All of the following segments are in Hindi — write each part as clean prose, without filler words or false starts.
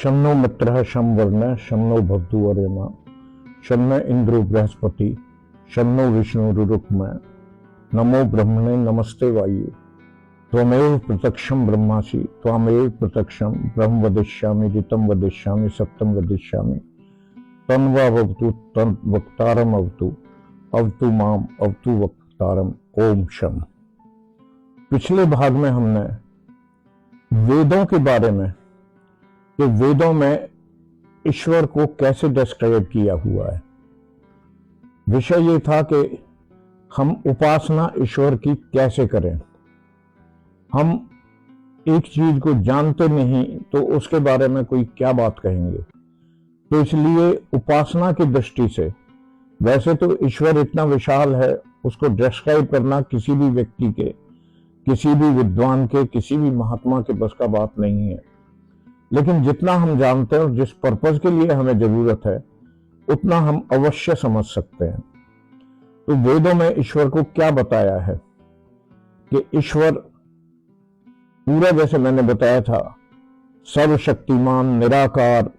शं नो मित्रः शं वर्णः शं नो भवतु वरेण्यः शं न इंद्रो बृहस्पति शं नो विष्णुरुरुक्मः नमो ब्रह्मणे नमस्ते वायु त्वमेव प्रत्यक्षं ब्रह्मासि त्वामेव प्रत्यक्षं ब्रह्म वदिष्यामि ऋतं वदिष्यामि सत्यं वदिष्यामि तन्वावतु तन् वक्तारम अवतु अवतु माम अवतु वक्तारम ओम शम। पिछले भाग में हमने वेदों के बारे में कि वेदों में ईश्वर को कैसे डिस्क्राइब किया हुआ है। विषय ये था कि हम उपासना ईश्वर की कैसे करें। हम एक चीज को जानते नहीं तो उसके बारे में कोई क्या बात कहेंगे। तो इसलिए उपासना की दृष्टि से वैसे तो ईश्वर इतना विशाल है, उसको डिस्क्राइब करना किसी भी व्यक्ति के, किसी भी विद्वान के, किसी भी महात्मा के बस का बात नहीं है। लेकिन जितना हम जानते हैं और जिस पर्पज के लिए हमें जरूरत है उतना हम अवश्य समझ सकते हैं। तो वेदों में ईश्वर को क्या बताया है कि ईश्वर पूरा, जैसे मैंने बताया था, सर्वशक्तिमान, निराकार,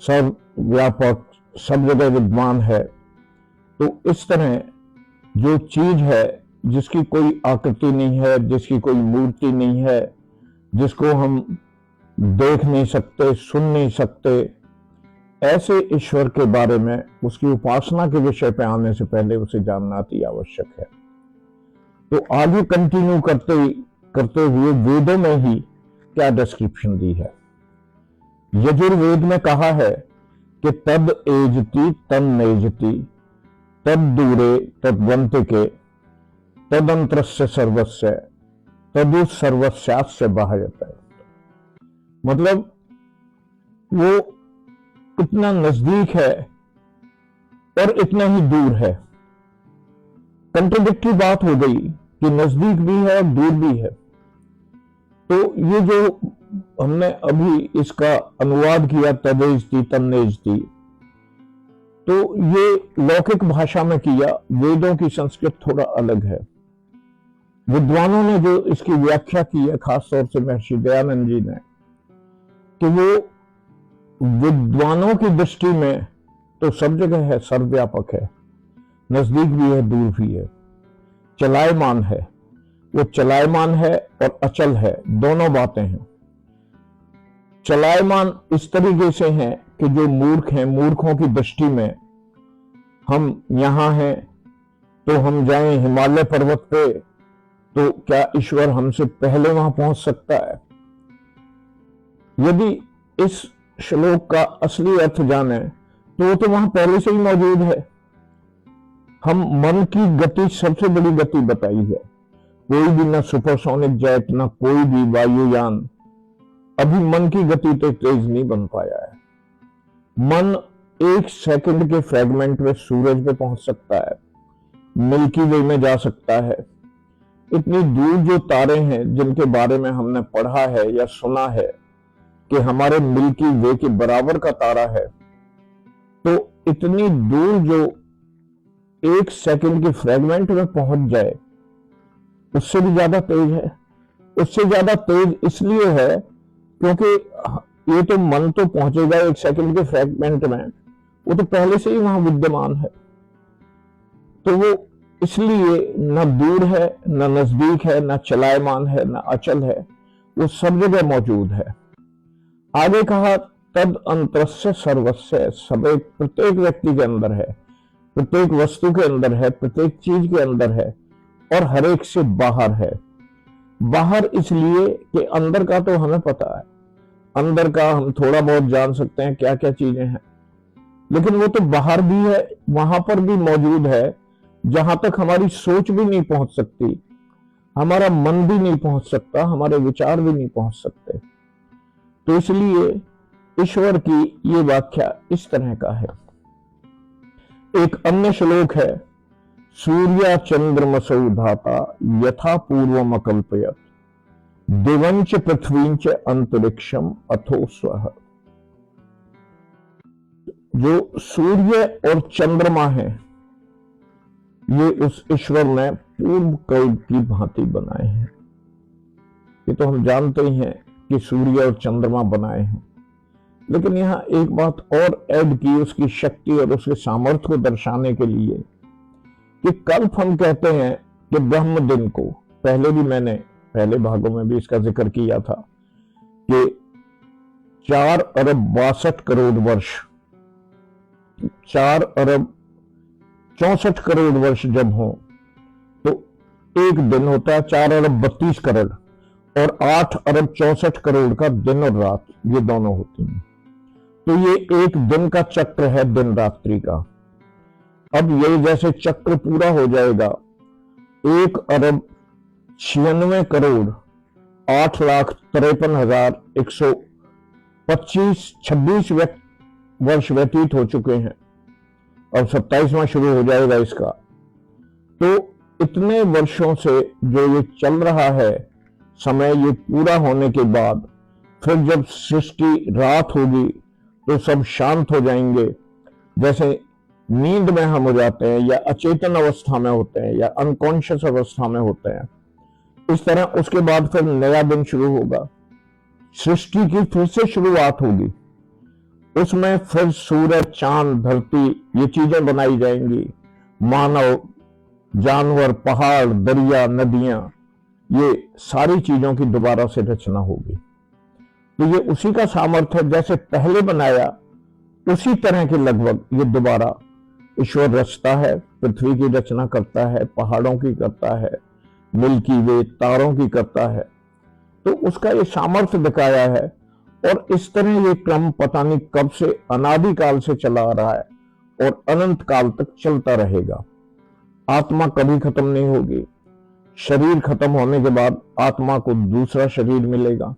सर्वव्यापक, सब जगह विद्वान है। तो इस तरह जो चीज है जिसकी कोई आकृति नहीं है, जिसकी कोई मूर्ति नहीं है, जिसको हम देख नहीं सकते, सुन नहीं सकते, ऐसे ईश्वर के बारे में, उसकी उपासना के विषय पे आने से पहले उसे जानना अति आवश्यक है। तो आगे कंटिन्यू करते हुए वेदों में ही क्या डिस्क्रिप्शन दी है। यजुर्वेद में कहा है कि तद एजति तन नेजति तद दूरे तद्वंतिके तदंतरस्य सर्वस्य तदु सर्वस्यास्य बाह्यतः। मतलब वो इतना नजदीक है और इतना ही दूर है। कंट्राडिक्टरी बात हो गई कि नजदीक भी है और दूर भी है। तो ये जो हमने अभी इसका अनुवाद किया तदेजति तन्नेजति, तो ये लौकिक भाषा में किया। वेदों की संस्कृत थोड़ा अलग है। विद्वानों ने जो इसकी व्याख्या की है, खासतौर से महर्षि दयानंद जी ने, कि वो विद्वानों की दृष्टि में तो सब जगह है, सर्वव्यापक है, नजदीक भी है, दूर भी है, चलायमान है। वो चलायमान है और अचल है, दोनों बातें हैं। चलायमान इस तरीके से हैं कि जो मूर्ख हैं, मूर्खों की दृष्टि में हम यहां हैं तो हम जाएं हिमालय पर्वत पे, तो क्या ईश्वर हमसे पहले वहां पहुंच सकता है? यदि इस श्लोक का असली अर्थ जाने तो वो तो वहां पहले से ही मौजूद है। हम मन की गति सबसे बड़ी गति बताई है। कोई भी ना सुपरसोनिक जेट, ना कोई भी वायुयान अभी मन की गति तो तेज नहीं बन पाया है। मन 1 सेकंड के फ्रेगमेंट में सूरज पे पहुंच सकता है, मिल्की वे में जा सकता है। इतनी दूर जो तारे हैं जिनके बारे में हमने पढ़ा है या सुना है कि हमारे मिल्की वे के बराबर का तारा है, तो इतनी दूर जो 1 सेकंड के फ्रेगमेंट में पहुंच जाए, उससे भी ज्यादा तेज है। उससे ज्यादा तेज इसलिए है क्योंकि ये तो मन तो पहुंचेगा 1 सेकंड के फ्रेगमेंट में, वो तो पहले से ही वहां विद्यमान है। तो वो इसलिए न दूर है, न नजदीक है, न चलायमान है, न अचल है, वो सब जगह मौजूद है। आगे कहा तद अंतरस्य सर्वस्य, सब एक प्रत्येक व्यक्ति के अंदर है, प्रत्येक वस्तु के अंदर है, प्रत्येक चीज के अंदर है और हर एक से बाहर है। बाहर इसलिए कि अंदर का तो हमें पता है, अंदर का हम थोड़ा बहुत जान सकते हैं क्या क्या चीजें हैं, लेकिन वो तो बाहर भी है, वहां पर भी मौजूद है जहां तक हमारी सोच भी नहीं पहुंच सकती, हमारा मन भी नहीं पहुंच सकता, हमारे विचार भी नहीं पहुंच सकते। तो इसलिए ईश्वर की ये व्याख्या इस तरह का है। एक अन्य श्लोक है, सूर्य चंद्रमसौ धाता यथा पूर्वम अकल्पयत दिवंच पृथ्वींच अंतरिक्षम अथो स्वः। जो सूर्य और चंद्रमा है, ये उस ईश्वर ने पूर्व कल्प की भांति बनाए हैं। ये तो हम जानते ही हैं कि सूर्य और चंद्रमा बनाए हैं। लेकिन यहाँ एक बात और ऐड की उसकी शक्ति और उसके सामर्थ्य को दर्शाने के लिए कि कल्प हम कहते हैं कि ब्रह्म दिन को, पहले भी मैंने पहले भागों में भी इसका जिक्र किया था कि 4 अरब 62 करोड़ वर्ष, 4 अरब 64 करोड़ वर्ष जब हो तो एक दिन होता है 4 अरब 32 करोड़, और 8 अरब 64 करोड़ का दिन और रात, ये दोनों होती हैं। तो ये एक दिन का चक्र है, दिन रात्रि का। अब ये जैसे चक्र पूरा हो जाएगा 1 अरब 96 करोड़ 8,53,126 वर्ष व्यतीत हो चुके हैं, अब 27वां शुरू हो जाएगा इसका। तो इतने वर्षों से जो ये चल रहा है समय, ये पूरा होने के बाद फिर जब सृष्टि रात होगी तो सब शांत हो जाएंगे, जैसे नींद में हम हो जाते हैं या अचेतन अवस्था में होते हैं या अनकॉन्शियस अवस्था में होते हैं, इस तरह उसके बाद फिर नया दिन शुरू होगा, सृष्टि की फिर से शुरुआत होगी। उसमें फिर सूरज, चांद, धरती, ये चीजें बनाई जाएंगी, मानव, जानवर, पहाड़, दरिया, नदियां, ये सारी चीजों की दोबारा से रचना होगी। तो ये उसी का सामर्थ्य है, जैसे पहले बनाया उसी तरह के लगभग ये दोबारा ईश्वर रचता है, पृथ्वी की रचना करता है, पहाड़ों की करता है, मिल्की वे तारों की करता है। तो उसका ये सामर्थ्य दिखाया है, और इस तरह ये क्रम पता नहीं कब से, अनादिकाल से चला आ रहा है और अनंत काल तक चलता रहेगा। आत्मा कभी खत्म नहीं होगी, शरीर खत्म होने के बाद आत्मा को दूसरा शरीर मिलेगा,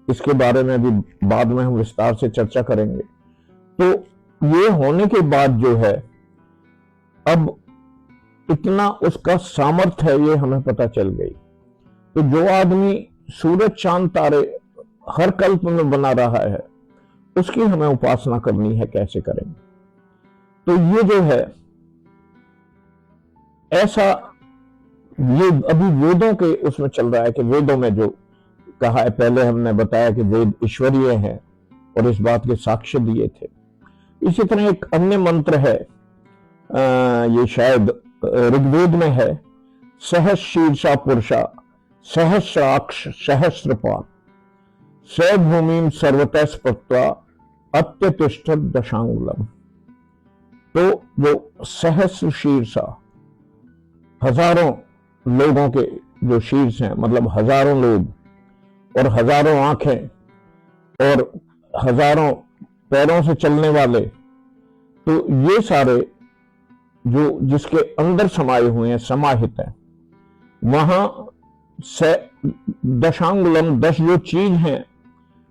इसके बारे में भी बाद में हम विस्तार से चर्चा करेंगे। तो ये होने के बाद जो है, अब इतना उसका सामर्थ्य है, ये हमें पता चल गई। तो जो आदमी सूरज, चांद, तारे हर कल्प में बना रहा है, उसकी हमें उपासना करनी है, कैसे करेंगे? तो ये जो है ऐसा, ये अभी वेदों के उसमें चल रहा है कि वेदों में जो कहा है, पहले हमने बताया कि वेद ईश्वरीय हैं और इस बात के साक्ष्य दिए थे। इसी तरह एक अन्य मंत्र है, ये शायद ऋग्वेद में है, सहस्रशीर्षा पुरुषा सहस्राक्ष सहस्रपाद स भूमिम सर्वतः स्पृत्वा अत्यतिष्ठत दशांगुलम। तो जो सहस्र शीर्षा, हजारों लोगों के जो शीर्ष हैं, मतलब हजारों लोग और हजारों आंखें और हजारों पैरों से चलने वाले, तो ये सारे जो जिसके अंदर समाये हुए हैं, समाहित हैं, वहां से दशांगुलम 10 जो चीज हैं,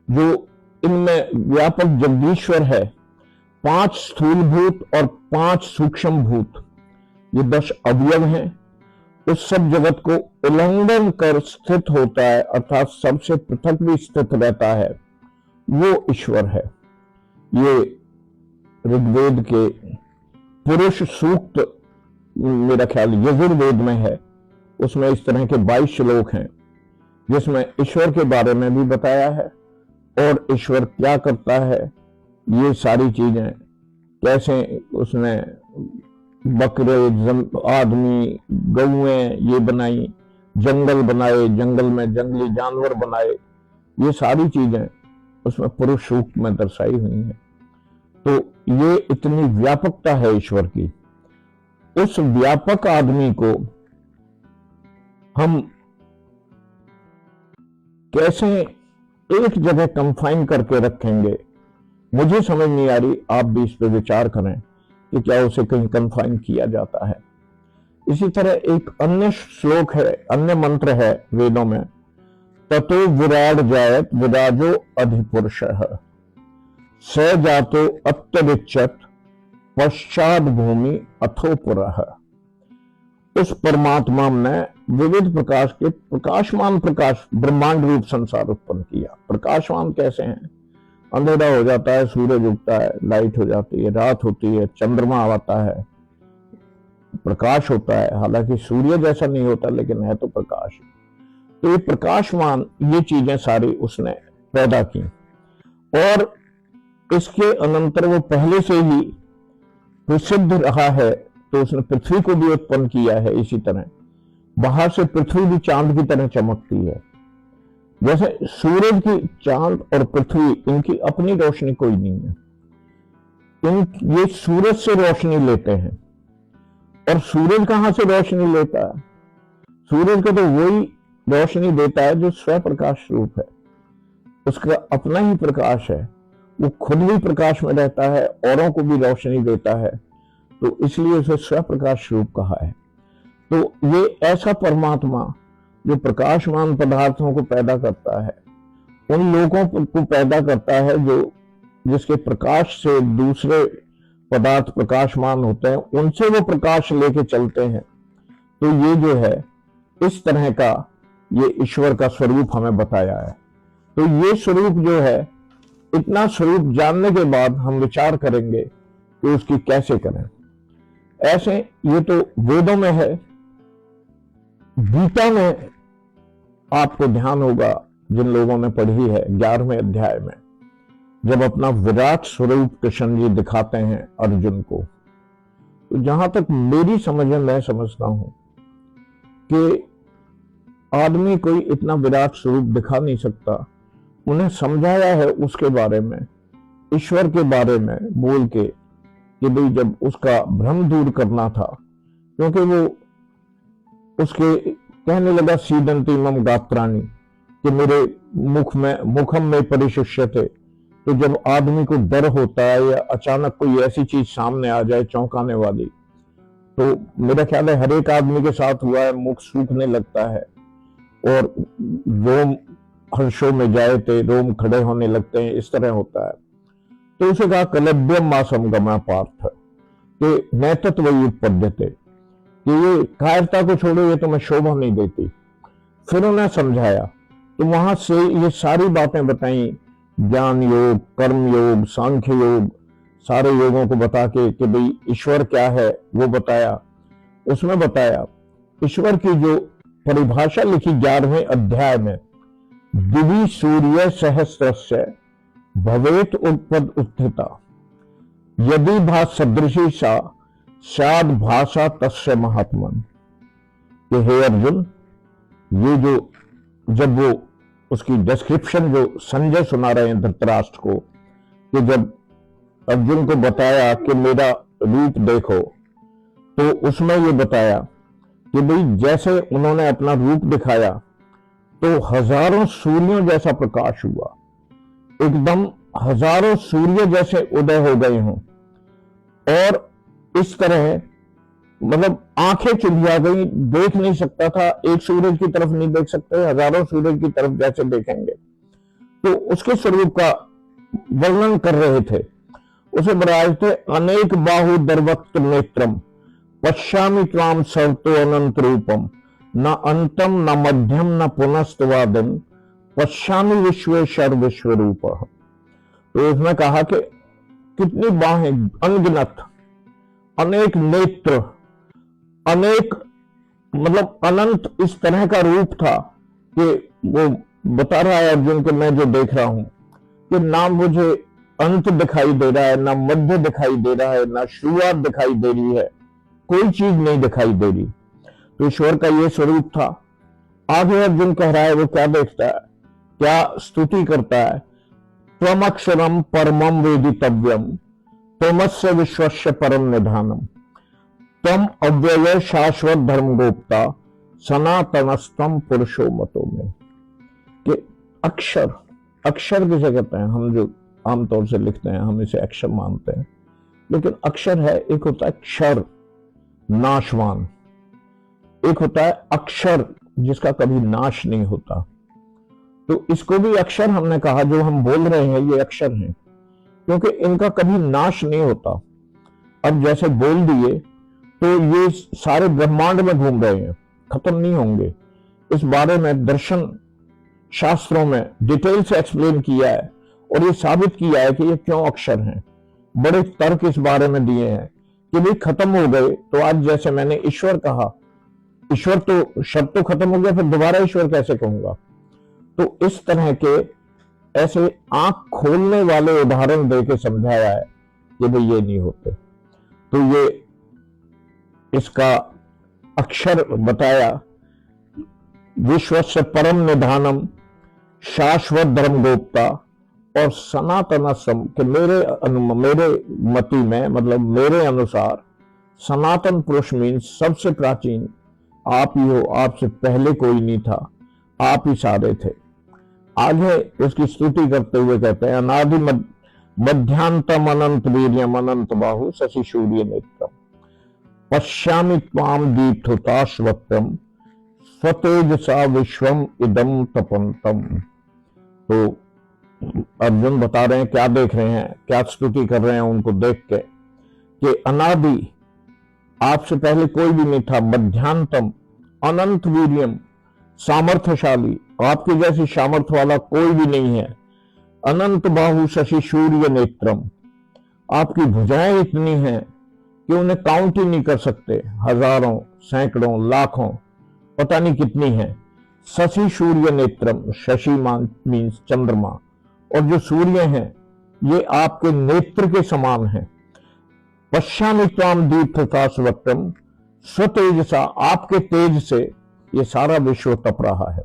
जो इनमें व्यापक जगदीश्वर है, 5 स्थूलभूत और 5 सूक्ष्म भूत, ये 10 अवयव हैं। उस सब जगत को उल्लंघन कर स्थित होता है, अर्थात सबसे पृथक भी स्थित रहता है, वो ईश्वर है। ये ऋग्वेद के पुरुष सूक्त, मेरा ख्याल यजुर्वेद में है, उसमें इस तरह के 22 श्लोक हैं जिसमें ईश्वर के बारे में भी बताया है और ईश्वर क्या करता है, ये सारी चीजें कैसे उसने बकरे, आदमी, गौएं ये बनाई, जंगल बनाए, जंगल में जंगली जानवर बनाए, ये सारी चीजें उसमें पुरुष सूक्त में दर्शाई हुई हैं। तो ये इतनी व्यापकता है ईश्वर की। उस व्यापक आदमी को हम कैसे एक जगह कंफाइन करके रखेंगे, मुझे समझ नहीं आ रही, आप भी इस पर विचार करें कि क्या उसे कहीं कंफाइन किया जाता है। इसी तरह एक अन्य श्लोक है, अन्य मंत्र है वेदों में, ततो विराट जायत विराजो अधिपुरुषः स जातो अत्यरिच्यत पश्चात भूमि अथो पुरः। उस परमात्मा ने विविध प्रकाश के प्रकाशमान प्रकाश ब्रह्मांड रूप संसार उत्पन्न किया। प्रकाशमान कैसे हैं? अंधेरा हो जाता है, सूरज उगता है, लाइट हो जाती है, रात होती है, चंद्रमा आता है, प्रकाश होता है। हालांकि सूर्य जैसा नहीं होता, लेकिन है तो प्रकाश। तो ये प्रकाशमान, ये चीजें सारी उसने पैदा की। और इसके अनंतर वो पहले से ही प्रसिद्ध रहा है, तो उसने पृथ्वी को भी उत्पन्न किया है। इसी तरह बाहर से पृथ्वी भी चांद की तरह चमकती है। जैसे सूरज की, चांद और पृथ्वी, इनकी अपनी रोशनी कोई नहीं है। ये सूरज से रोशनी लेते हैं। और सूरज कहां से रोशनी लेता है? सूरज को तो वही रोशनी देता है जो स्व प्रकाश रूप है, उसका अपना ही प्रकाश है। वो खुद भी प्रकाश में रहता है, औरों को भी रोशनी देता है, तो इसलिए उसे स्व प्रकाश रूप कहा है। तो ये ऐसा परमात्मा जो प्रकाशमान पदार्थों को पैदा करता है, उन लोगों को पैदा करता है जो जिसके प्रकाश से दूसरे पदार्थ प्रकाशमान होते हैं, उनसे वो प्रकाश लेके चलते हैं। तो ये जो है इस तरह का ये ईश्वर का स्वरूप हमें बताया है। तो ये स्वरूप जो है, इतना स्वरूप जानने के बाद हम विचार करेंगे कि उसकी कैसे करें। ऐसे ये तो वेदों में है। गीता में आपको ध्यान होगा, जिन लोगों ने पढ़ी है, 11वें अध्याय में जब अपना विराट स्वरूप कृष्ण जी दिखाते हैं अर्जुन को, तो जहां तक मेरी समझ है, मैं समझता हूं कि आदमी कोई इतना विराट स्वरूप दिखा नहीं सकता। उन्हें समझाया है उसके बारे में, ईश्वर के बारे में बोल के, कि भाई जब उसका भ्रम दूर करना था, क्योंकि वो उसके कहने लगा सीदंती मम गात्राणी, कि मेरे मुखम में परिशिष्य थे। तो जब आदमी को डर होता है या अचानक कोई ऐसी चीज सामने आ जाए चौंकाने वाली, तो मेरा ख्याल है हर एक आदमी के साथ हुआ है, मुख सूखने लगता है और रोम हर्षों में जाए थे, रोम खड़े होने लगते हैं, इस तरह होता है। तो उसे कहा कलभ्यम मासम गमा पार्थ, कि नैतत्व उत्पद्यते, कि ये कायरता को छोड़ो, ये तुम्हें शोभा नहीं देती। फिर उन्हें समझाया, तो वहां से ये सारी बातें बताई, ज्ञान योग, कर्म योग, सांख्य योग, सारे योगों को बता के कि भाई ईश्वर क्या है वो बताया। उसमें बताया ईश्वर की जो परिभाषा लिखी 11वें अध्याय में, दिवि सूर्य सहस्रस्य भवेत उत्पद उत्थिता, यदि भा सदृशी सा शाद भाषा तस्य महात्मन। कि हे अर्जुन, ये जो जब वो उसकी डिस्क्रिप्शन जो संजय सुना रहे हैं धृतराष्ट्र को, कि जब अर्जुन को बताया कि मेरा रूप देखो, तो उसमें ये बताया कि भाई जैसे उन्होंने अपना रूप दिखाया तो हजारों सूर्यों जैसा प्रकाश हुआ, एकदम हजारों सूर्य जैसे उदय हो गए हों, और इस तरह मतलब आंखें चुंधिया गई, देख नहीं सकता था, एक सूरज की तरफ नहीं देख सकते, हजारों सूरज की तरफ जैसे देखेंगे। तो उसके स्वरूप का वर्णन कर रहे थे। उसे बताए थे अनेक बाहु दर्वक्त नेत्रम पश्यामि त्वाम सर्वतो अनंत रूपम, न अंतम न मध्यम न पुनस्तवादम पश्यामि विश्वेश्वर विश्व रूप। तो उसने कहा कि कितनी बाहें, अनगिनत, अनेक नेत्र, अनेक मतलब अनंत, इस तरह का रूप था कि वो बता रहा है अर्जुन को, मैं जो देख रहा हूं कि ना मुझे अंत दिखाई दे रहा है, ना मध्य दिखाई दे रहा है, ना शुरुआत दिखाई दे रही है, कोई चीज नहीं दिखाई दे रही। तो ईश्वर का ये स्वरूप था। आगे अर्जुन कह रहा है वो क्या देखता है, क्या स्तुति करता है, त्वम अक्षरम परमम वेदितव्यम त्वमस्य विश्वस्य परम निधानम तम अव्यय शाश्वत धर्म गोप्ता सनातनस्तम पुरुषो मतो में। कि अक्षर, अक्षर किसे कहते हैं? हम जो आमतौर से लिखते हैं हम इसे अक्षर मानते हैं, लेकिन अक्षर है, एक होता है क्षर नाशवान, एक होता है अक्षर जिसका कभी नाश नहीं होता। तो इसको भी अक्षर हमने कहा, जो हम बोल रहे हैं ये अक्षर हैं, क्योंकि इनका कभी नाश नहीं होता। अब जैसे बोल दिए तो ये सारे ब्रह्मांड में घूम रहे हैं, खत्म नहीं होंगे। इस बारे में दर्शन शास्त्रों में डिटेल से एक्सप्लेन किया है और ये साबित किया है कि ये क्यों अक्षर हैं। बड़े तर्क इस बारे में दिए हैं कि भाई खत्म हो गए तो आज जैसे मैंने ईश्वर कहा, ईश्वर तो शब्द तो खत्म हो गया, फिर दोबारा ईश्वर कैसे कहूंगा? तो इस तरह के ऐसे आंख खोलने वाले उदाहरण देके समझाया है कि भाई ये नहीं होते। तो ये इसका अक्षर बताया, विश्वस्य परम निधानम शाश्वत धर्म गोप्ता और सनातनसम, कि मेरे मति में, मतलब मेरे अनुसार सनातन पुरुष मीन्स सबसे प्राचीन आप ही हो, आपसे पहले कोई नहीं था, आप ही सारे थे। आगे उसकी स्तुति करते हुए कहते हैं, अनादि मध्यांतम अनंत वीर्यम अनंत बाहु शशि सूर्य नेत्रम पश्यामि त्वाम दीप्तहुताश्वत्थम स्वतेजसा विश्वम इदम तपंतम। तो अर्जुन बता रहे हैं क्या देख रहे हैं, क्या स्तुति कर रहे हैं उनको देख के, कि अनादि आपसे पहले कोई भी नहीं था, मध्यांतम अनंत वीर्यम सामर्थ्यशाली, आपके जैसी सामर्थ्य वाला कोई भी नहीं है, अनंत बाहु शशि सूर्य नेत्रम, आपकी भुजाएं इतनी हैं कि उन्हें काउंट ही नहीं कर सकते, हजारों सैकड़ों लाखों पता नहीं कितनी है। शशि सूर्य नेत्रम, शशि मीन्स चंद्रमा, और जो सूर्य हैं ये आपके नेत्र के समान हैं। पश्यामि त्वाम दीप्तहुताश्वत्थम स्वतेजसा, आपके तेज से ये सारा विश्व तप रहा है।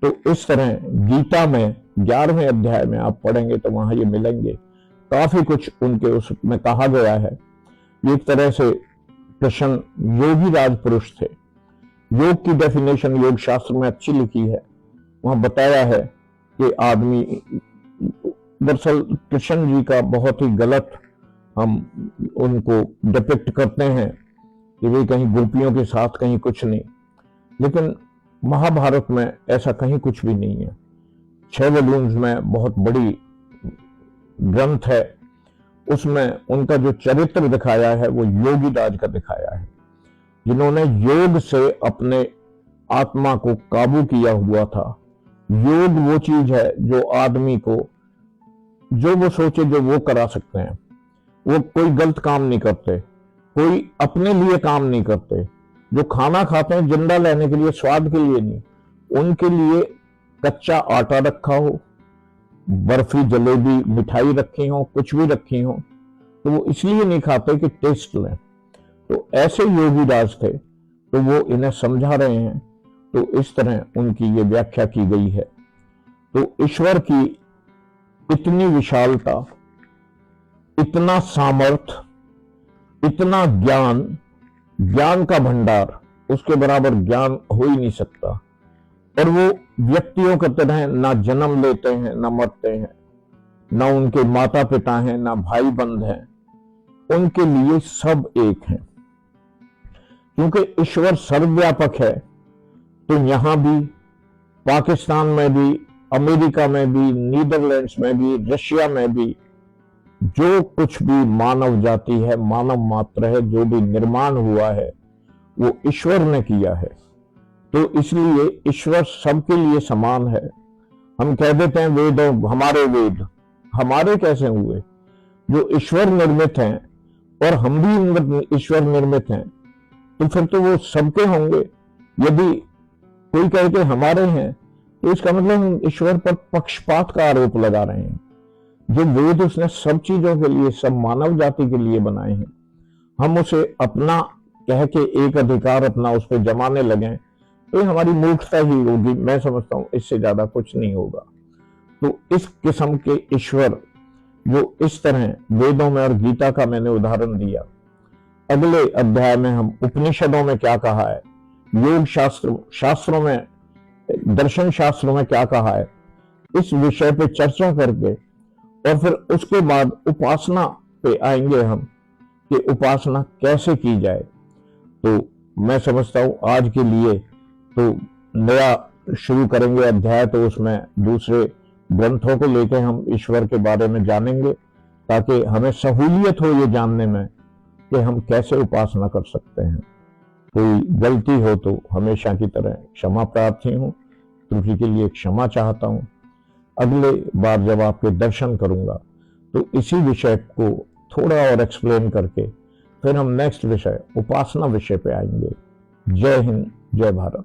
तो इस तरह गीता में 11वें अध्याय में आप पढ़ेंगे तो वहां ये मिलेंगे, काफी कुछ उनके उसमें कहा गया है। एक तरह से कृष्ण योगी राज पुरुष थे। योग की डेफिनेशन योग शास्त्र में अच्छी लिखी है, वहां बताया है कि आदमी, दरअसल कृष्ण जी का बहुत ही गलत हम उनको डिपिक्ट करते हैं कि वे कहीं गोपियों के साथ कहीं कुछ नहीं, लेकिन महाभारत में ऐसा कहीं कुछ भी नहीं है। 6 वॉल्यूम्स में बहुत बड़ी ग्रंथ है, उसमें उनका जो चरित्र दिखाया है वो योगी राज का दिखाया है, जिन्होंने योग से अपने आत्मा को काबू किया हुआ था। योग वो चीज है जो आदमी को जो वो सोचे जो वो करा सकते हैं। वो कोई गलत काम नहीं करते, कोई अपने लिए काम नहीं करते। जो खाना खाते हैं जिंदा लेने के लिए, स्वाद के लिए नहीं, उनके लिए कच्चा आटा रखा हो, बर्फी जलेबी मिठाई रखी हो, कुछ भी रखी हो, तो वो इसलिए नहीं खाते कि टेस्ट लें। तो ऐसे योगी राज थे, तो वो इन्हें समझा रहे हैं। तो इस तरह उनकी ये व्याख्या की गई है। तो ईश्वर की इतनी विशालता, इतना सामर्थ, इतना ज्ञान, ज्ञान का भंडार, उसके बराबर ज्ञान हो ही नहीं सकता। और वो व्यक्तियों की तरह ना जन्म लेते हैं, ना मरते हैं, ना उनके माता पिता हैं, ना भाई बंध हैं, उनके लिए सब एक हैं। क्योंकि ईश्वर सर्वव्यापक है, तो यहां भी, पाकिस्तान में भी, अमेरिका में भी, नीदरलैंड्स में भी, रशिया में भी जो कुछ भी मानव जाति है, मानव मात्र है, जो भी निर्माण हुआ है वो ईश्वर ने किया है। तो इसलिए ईश्वर सबके लिए समान है। हम कह देते हैं वेदों, हमारे वेद, हमारे कैसे हुए? जो ईश्वर निर्मित हैं, और हम भी ईश्वर निर्मित हैं, तो फिर तो वो सबके होंगे। यदि कोई कहे कि हमारे हैं, तो इसका मतलब हम ईश्वर पर पक्षपात का आरोप लगा रहे हैं। जो वेद उसने सब चीजों के लिए, सब मानव जाति के लिए बनाए हैं, हम उसे अपना कह के एक अधिकार अपना उस पर जमाने लगे, तो ये हमारी मूर्खता ही होगी। मैं समझता हूं इससे ज्यादा कुछ नहीं होगा। तो इस किस्म के ईश्वर जो इस तरह वेदों में, और गीता का मैंने उदाहरण दिया। अगले अध्याय में हम उपनिषदों में क्या कहा है, योग शास्त्रों में, दर्शन शास्त्रों में क्या कहा है, इस विषय पे चर्चा करके, और फिर उसके बाद उपासना पे आएंगे हम कि उपासना कैसे की जाए। तो मैं समझता हूं आज के लिए तो नया शुरू करेंगे अध्याय, तो उसमें दूसरे ग्रंथों को लेकर हम ईश्वर के बारे में जानेंगे, ताकि हमें सहूलियत हो ये जानने में कि हम कैसे उपासना कर सकते हैं। कोई गलती हो तो हमेशा की तरह क्षमा प्रार्थी हूं, त्रुटि के लिए क्षमा चाहता हूं। अगले बार जब आपके दर्शन करूंगा तो इसी विषय को थोड़ा और एक्सप्लेन करके फिर हम नेक्स्ट विषय उपासना विषय पे आएंगे। जय हिंद, जय भारत।